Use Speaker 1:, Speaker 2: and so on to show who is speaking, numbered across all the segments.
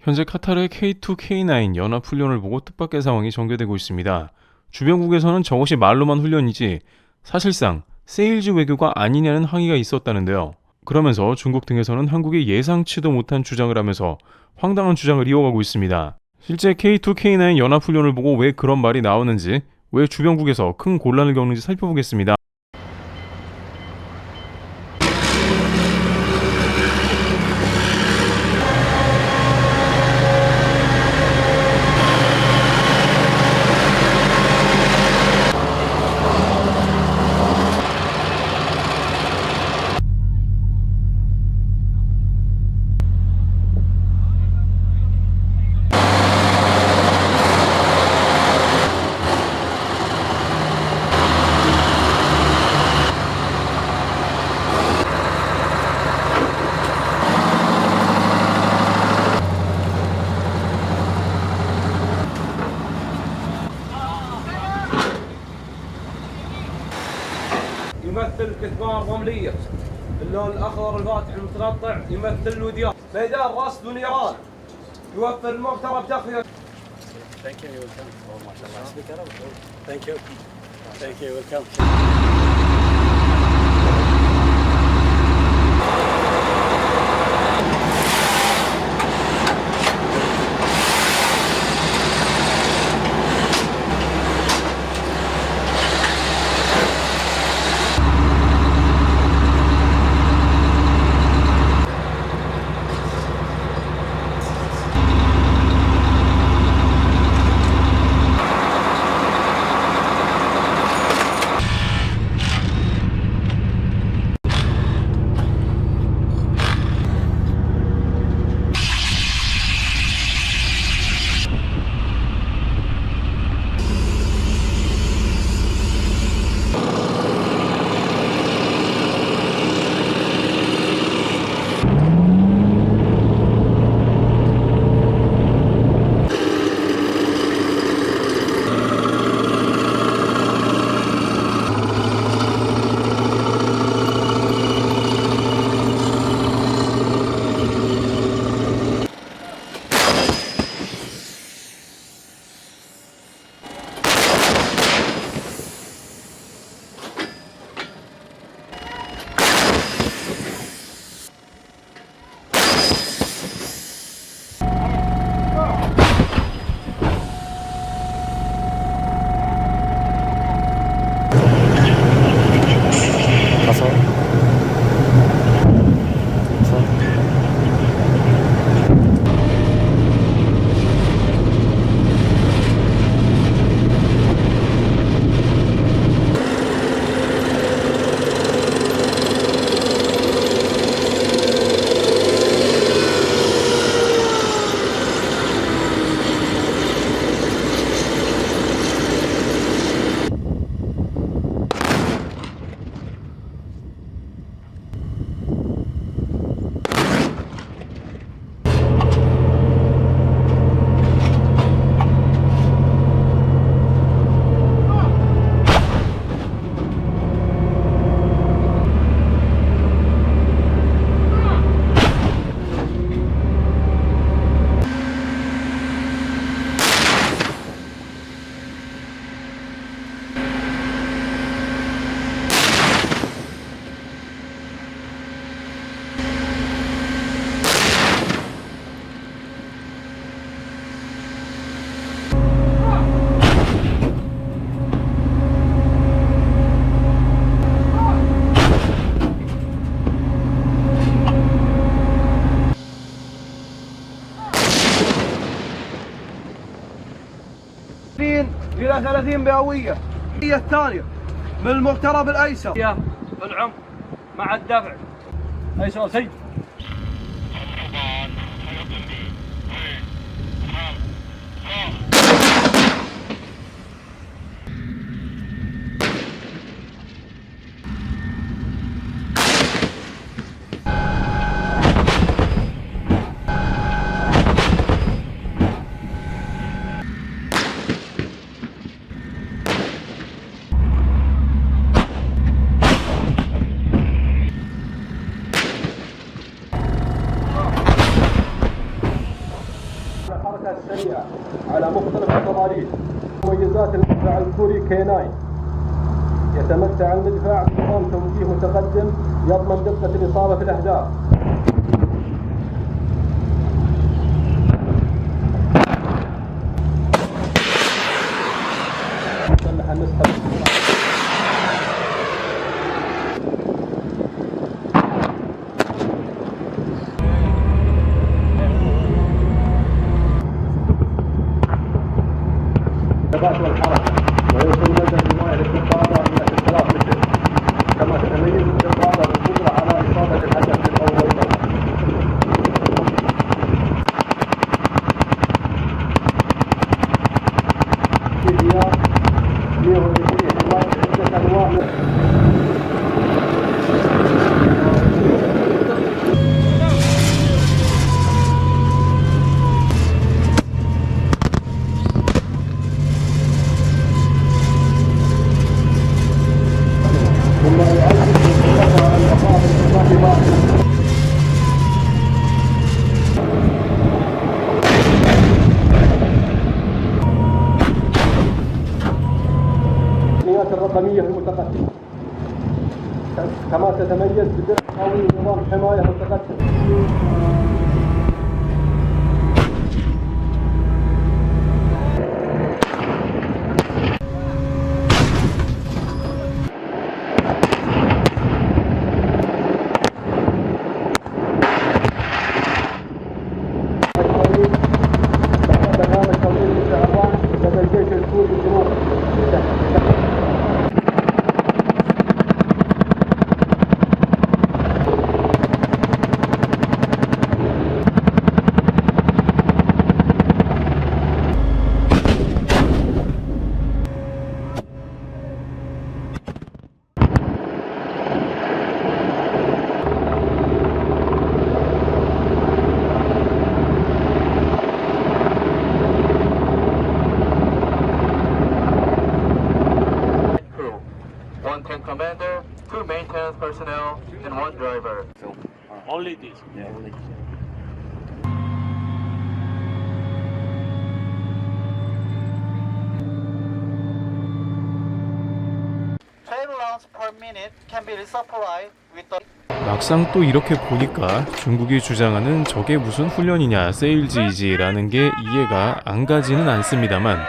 Speaker 1: 현재 카타르의 K2, K9 연합훈련을 보고 뜻밖의 상황이 전개되고 있습니다. 주변국에서는 저것이 말로만 훈련이지 사실상 세일즈 외교가 아니냐는 항의가 있었다는데요. 그러면서 중국 등에서는 한국이 예상치도 못한 주장을 하면서 황당한 주장을 이어가고 있습니다. 실제 K2, K9 연합훈련을 보고 왜 그런 말이 나오는지, 왜 주변국에서 큰 곤란을 겪는지 살펴보겠습니다.
Speaker 2: يمثل كثبان رملية، اللون الأخضر الفاتح المتقطع يمثل الوديان، ميدان رصد ونيران، يوفر المغترب تقنية.
Speaker 3: Thank you, welcome. Oh, mashallah. Thank you. Thank you, welcome.
Speaker 2: إلى 30 بهوية. هي الثانية من المغترب الأيسر. هي في العمق مع الدفع. أيسر سيد. الحركات السريعة على مختلف التضاريس. مميزات المدفع الكوري K9 يتمتع المدفع بنظام توجيه متقدم يضمن دقة الإصابة في الأهداف. مسلح النسخة الثبات والحركة، ويوصل مدى الرماية للدبابة إلى 6000 متر، كما تتميز الدبابة بالقدرة على إصابة الهدف من أول مرة. فيديو 120 حماية عدة أنواع الرقمية المتقدمة، كما تتميز بدرع قوي ونظام حماية متقدم. برنامج تنظيم الشعبان لدى الجيش الكوري الجنوبي.
Speaker 4: One tank commander, 2 maintenance personnel, and 1 driver.
Speaker 3: Only this. Yeah, only this.
Speaker 5: rounds per minute can be resupplied with the
Speaker 1: 막상 또 이렇게 보니까 중국이 주장하는 저게 무슨 훈련이냐 세일즈이지라는 게 이해가 안 가지는 않습니다만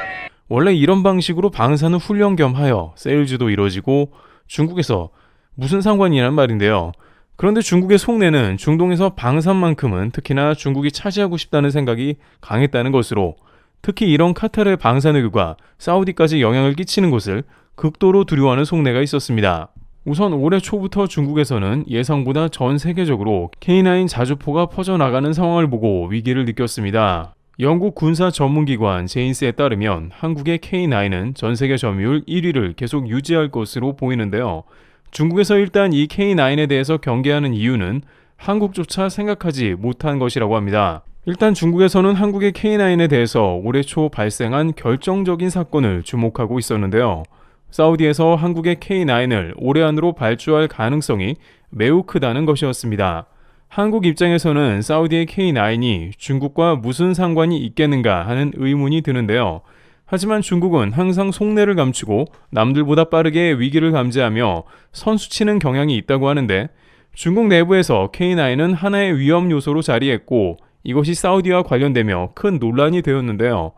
Speaker 1: 원래 이런 방식으로 방사는 훈련 겸하여 세일즈도 이루어지고 중국에서 무슨 상관이란 말인데요. 그런데 중국의 속내는 중동에서 방산만큼은 특히나 중국이 차지하고 싶다는 생각이 강했다는 것으로 특히 이런 카타르의 방산 외교가 사우디까지 영향을 끼치는 것을 극도로 두려워하는 속내가 있었습니다. 우선 올해 초부터 중국에서는 예상보다 전 세계적으로 K9 자주포가 퍼져나가는 상황을 보고 위기를 느꼈습니다. 영국 군사 전문기관 제인스에 따르면 한국의 K9은 전 세계 점유율 1위를 계속 유지할 것으로 보이는데요. 중국에서 일단 이 K9에 대해서 경계하는 이유는 한국조차 생각하지 못한 것이라고 합니다. 일단 중국에서는 한국의 K9에 대해서 올해 초 발생한 결정적인 사건을 주목하고 있었는데요. 사우디에서 한국의 K9을 올해 안으로 발주할 가능성이 매우 크다는 것이었습니다. 한국 입장에서는 사우디의 K9이 중국과 무슨 상관이 있겠는가 하는 의문이 드는데요. 하지만 중국은 항상 속내를 감추고 남들보다 빠르게 위기를 감지하며 선수치는 경향이 있다고 하는데 중국 내부에서 K9은 하나의 위험 요소로 자리했고 이것이 사우디와 관련되며 큰 논란이 되었는데요.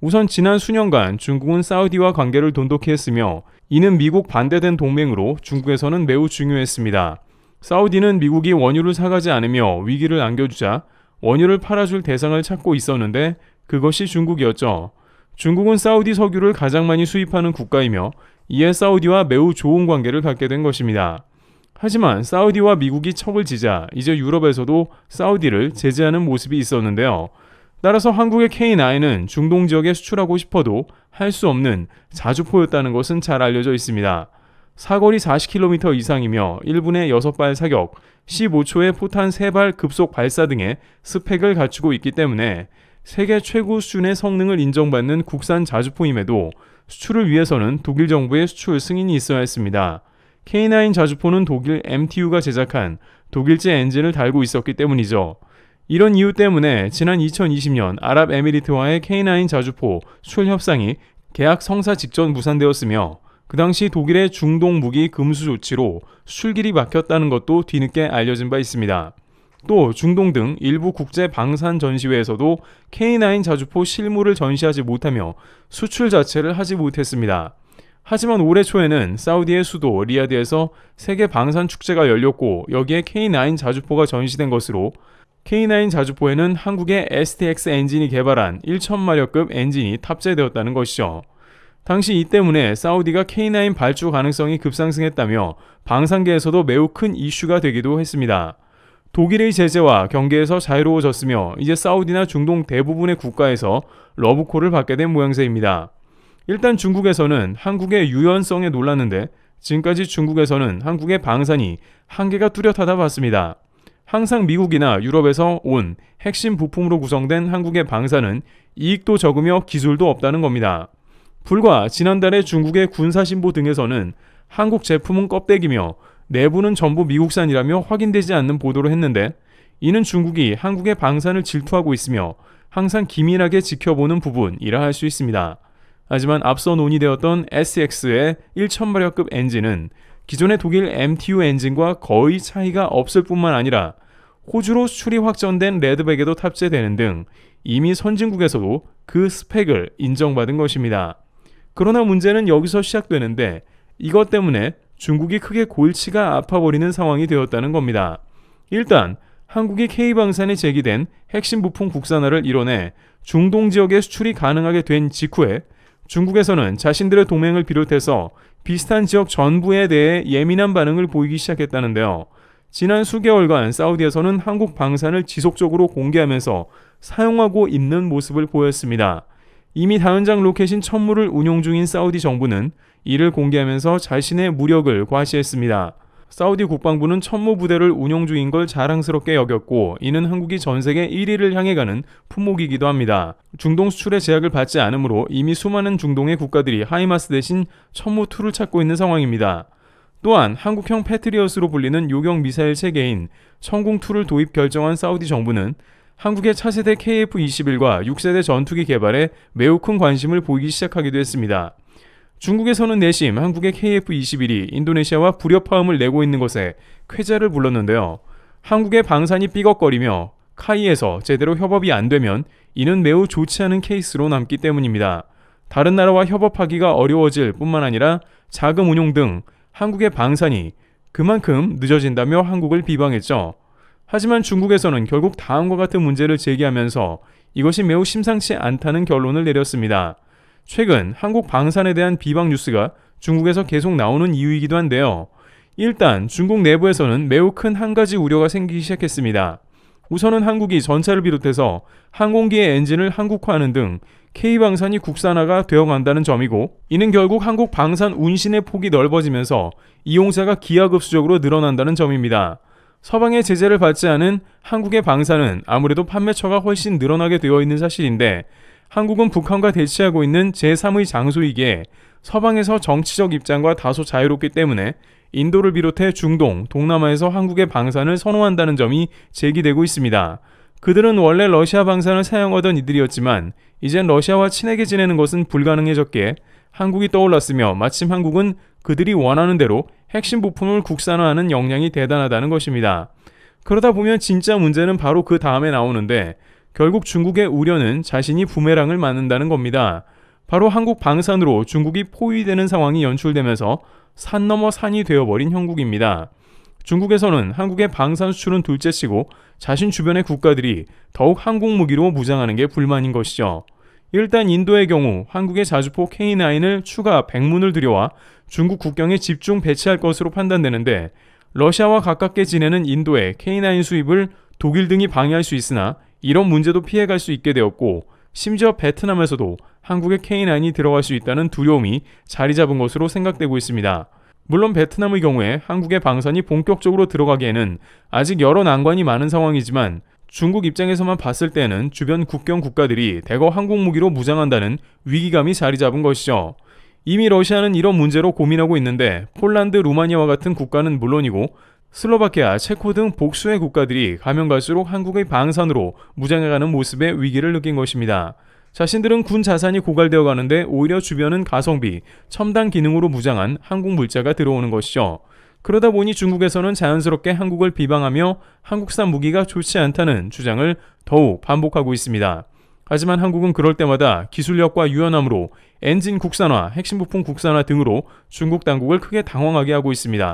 Speaker 1: 우선 지난 수년간 중국은 사우디와 관계를 돈독히 했으며 이는 미국 반대된 동맹으로 중국에서는 매우 중요했습니다. 사우디는 미국이 원유를 사가지 않으며 위기를 안겨주자 원유를 팔아줄 대상을 찾고 있었는데 그것이 중국이었죠. 중국은 사우디 석유를 가장 많이 수입하는 국가이며 이에 사우디와 매우 좋은 관계를 갖게 된 것입니다. 하지만 사우디와 미국이 척을 지자 이제 유럽에서도 사우디를 제재하는 모습이 있었는데요. 따라서 한국의 K9은 중동 지역에 수출하고 싶어도 할 수 없는 자주포였다는 것은 잘 알려져 있습니다. 사거리 40km 이상이며 1분에 6발 사격, 15초에 포탄 3발 급속 발사 등의 스펙을 갖추고 있기 때문에 세계 최고 수준의 성능을 인정받는 국산 자주포임에도 수출을 위해서는 독일 정부의 수출 승인이 있어야 했습니다. K9 자주포는 독일 MTU가 제작한 독일제 엔진을 달고 있었기 때문이죠. 이런 이유 때문에 지난 2020년 아랍에미리트와의 K9 자주포 수출 협상이 계약 성사 직전 무산되었으며 그 당시 독일의 중동 무기 금수 조치로 수출길이 막혔다는 것도 뒤늦게 알려진 바 있습니다. 또 중동 등 일부 국제 방산 전시회에서도 K9 자주포 실물을 전시하지 못하며 수출 자체를 하지 못했습니다. 하지만 올해 초에는 사우디의 수도 리야드에서 세계 방산 축제가 열렸고 여기에 K9 자주포가 전시된 것으로 K9 자주포에는 한국의 STX 엔진이 개발한 1000마력급 엔진이 탑재되었다는 것이죠. 당시 이 때문에 사우디가 K9 발주 가능성이 급상승했다며 방산계에서도 매우 큰 이슈가 되기도 했습니다. 독일의 제재와 경계에서 자유로워졌으며 이제 사우디나 중동 대부분의 국가에서 러브콜을 받게 된 모양새입니다. 일단 중국에서는 한국의 유연성에 놀랐는데 지금까지 중국에서는 한국의 방산이 한계가 뚜렷하다 봤습니다. 항상 미국이나 유럽에서 온 핵심 부품으로 구성된 한국의 방산은 이익도 적으며 기술도 없다는 겁니다. 불과 지난달에 중국의 군사신보 등에서는 한국 제품은 껍데기며 내부는 전부 미국산이라며 확인되지 않는 보도를 했는데 이는 중국이 한국의 방산을 질투하고 있으며 항상 기민하게 지켜보는 부분이라 할 수 있습니다. 하지만 앞서 논의되었던 SX의 1000마력급 엔진은 기존의 독일 MTU 엔진과 거의 차이가 없을 뿐만 아니라 호주로 수출이 확정된 레드백에도 탑재되는 등 이미 선진국에서도 그 스펙을 인정받은 것입니다. 그러나 문제는 여기서 시작되는데 이것 때문에 중국이 크게 골치가 아파버리는 상황이 되었다는 겁니다. 일단 한국이 K방산에 제기된 핵심 부품 국산화를 이뤄내 중동 지역에 수출이 가능하게 된 직후에 중국에서는 자신들의 동맹을 비롯해서 비슷한 지역 전부에 대해 예민한 반응을 보이기 시작했다는데요. 지난 수개월간 사우디에서는 한국 방산을 지속적으로 공개하면서 사용하고 있는 모습을 보였습니다. 이미 다연장 로켓인 천무를 운용 중인 사우디 정부는 이를 공개하면서 자신의 무력을 과시했습니다. 사우디 국방부는 천무 부대를 운용 중인 걸 자랑스럽게 여겼고 이는 한국이 전 세계 1위를 향해 가는 품목이기도 합니다. 중동 수출의 제약을 받지 않으므로 이미 수많은 중동의 국가들이 하이마스 대신 천무2를 찾고 있는 상황입니다. 또한 한국형 패트리엇으로 불리는 요격 미사일 체계인 천궁2를 도입 결정한 사우디 정부는 한국의 차세대 KF-21과 6세대 전투기 개발에 매우 큰 관심을 보이기 시작하기도 했습니다. 중국에서는 내심 한국의 KF-21이 인도네시아와 불협화음을 내고 있는 것에 쾌재를 불렀는데요. 한국의 방산이 삐걱거리며 카이에서 제대로 협업이 안 되면 이는 매우 좋지 않은 케이스로 남기 때문입니다. 다른 나라와 협업하기가 어려워질 뿐만 아니라 자금 운용 등 한국의 방산이 그만큼 늦어진다며 한국을 비방했죠. 하지만 중국에서는 결국 다음과 같은 문제를 제기하면서 이것이 매우 심상치 않다는 결론을 내렸습니다. 최근 한국 방산에 대한 비방 뉴스가 중국에서 계속 나오는 이유이기도 한데요. 일단 중국 내부에서는 매우 큰 한 가지 우려가 생기기 시작했습니다. 우선은 한국이 전차를 비롯해서 항공기의 엔진을 한국화하는 등 K방산이 국산화가 되어간다는 점이고 이는 결국 한국 방산 운신의 폭이 넓어지면서 이용자가 기하급수적으로 늘어난다는 점입니다. 서방의 제재를 받지 않은 한국의 방산은 아무래도 판매처가 훨씬 늘어나게 되어 있는 사실인데 한국은 북한과 대치하고 있는 제3의 장소이기에 서방에서 정치적 입장과 다소 자유롭기 때문에 인도를 비롯해 중동, 동남아에서 한국의 방산을 선호한다는 점이 제기되고 있습니다. 그들은 원래 러시아 방산을 사용하던 이들이었지만 이젠 러시아와 친하게 지내는 것은 불가능해졌기에 한국이 떠올랐으며 마침 한국은 그들이 원하는 대로 핵심 부품을 국산화하는 역량이 대단하다는 것입니다. 그러다 보면 진짜 문제는 바로 그 다음에 나오는데 결국 중국의 우려는 자신이 부메랑을 맞는다는 겁니다. 바로 한국 방산으로 중국이 포위되는 상황이 연출되면서 산 넘어 산이 되어버린 형국입니다. 중국에서는 한국의 방산 수출은 둘째치고 자신 주변의 국가들이 더욱 항공무기로 무장하는 게 불만인 것이죠. 일단 인도의 경우 한국의 자주포 K9을 추가 100문을 들여와 중국 국경에 집중 배치할 것으로 판단되는데 러시아와 가깝게 지내는 인도의 K9 수입을 독일 등이 방해할 수 있으나 이런 문제도 피해갈 수 있게 되었고 심지어 베트남에서도 한국의 K9이 들어갈 수 있다는 두려움이 자리 잡은 것으로 생각되고 있습니다. 물론 베트남의 경우에 한국의 방산이 본격적으로 들어가기에는 아직 여러 난관이 많은 상황이지만 중국 입장에서만 봤을 때는 주변 국경 국가들이 대거 항공무기로 무장한다는 위기감이 자리 잡은 것이죠. 이미 러시아는 이런 문제로 고민하고 있는데 폴란드, 루마니아와 같은 국가는 물론이고 슬로바키아, 체코 등 복수의 국가들이 가면 갈수록 한국의 방산으로 무장해가는 모습에 위기를 느낀 것입니다. 자신들은 군 자산이 고갈되어 가는데 오히려 주변은 가성비, 첨단 기능으로 무장한 한국 물자가 들어오는 것이죠. 그러다 보니 중국에서는 자연스럽게 한국을 비방하며 한국산 무기가 좋지 않다는 주장을 더욱 반복하고 있습니다. 하지만 한국은 그럴 때마다 기술력과 유연함으로 엔진 국산화, 핵심 부품 국산화 등으로 중국 당국을 크게 당황하게 하고 있습니다.